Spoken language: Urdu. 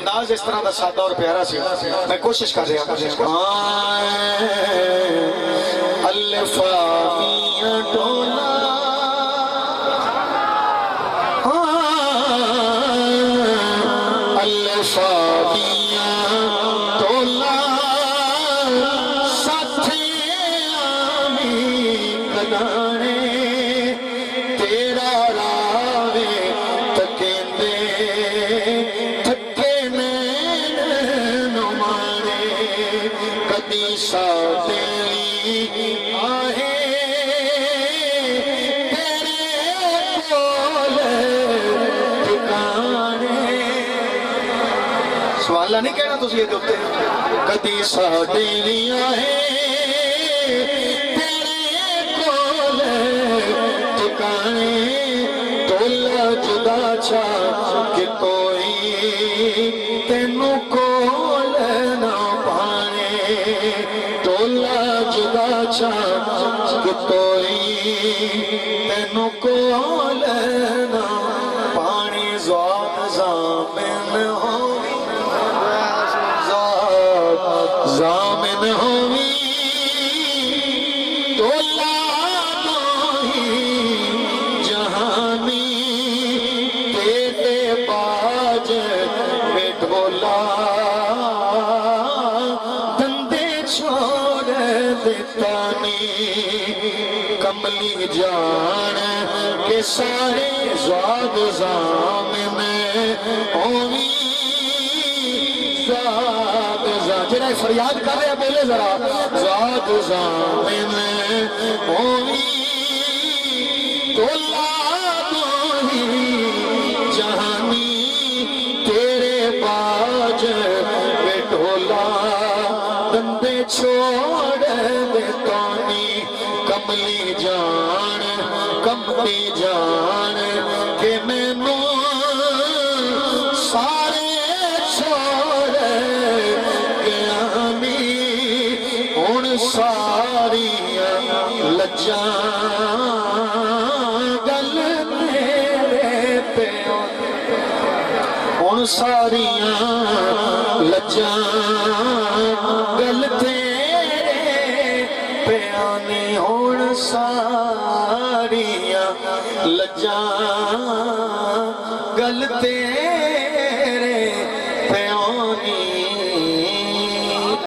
انداز اس طرح دا سادہ اور پیارا سی میں کوشش کر رہا الفامیاں ڈولا الفامیاں ڈولا ساتھیاں بھی کدانے تیرا راوے تکیندے تھکے نین نمارے کدی سادلی آہے تیرے کول ٹھکانے سوالہ نہیں کہنا تسی یہ دوتے کدی سادلی آہے تیرے کول ٹھکانے تولا جدا چھا کہ کوئی تینوں کول نہ پانے تولا جدا چھا کہ کوئی تینوں کول نہ پانے زواد زامن ہوئی زواد زامن ہوئی تولا دوہی جہانی تیرے باج میں ڈھولا دندے چھوڑ دیتانی کملی جان کے سارے زواد زام میں ہوئی زواد زام جنہیں فریاد کر رہے ہیں بولے ذرا زواد زام میں ہوئی تولا دوہی جہانی تیرے باج میں ڈھولا دندے چھوڑ دیتانی کملی جان کہ میں نو سارے چھوڑ گیا می ان ساریاں لجاں گل میرے پہ ان ساریاں لجاں گل تیرے پیانی ہون ساریاں لجاں گل تیرے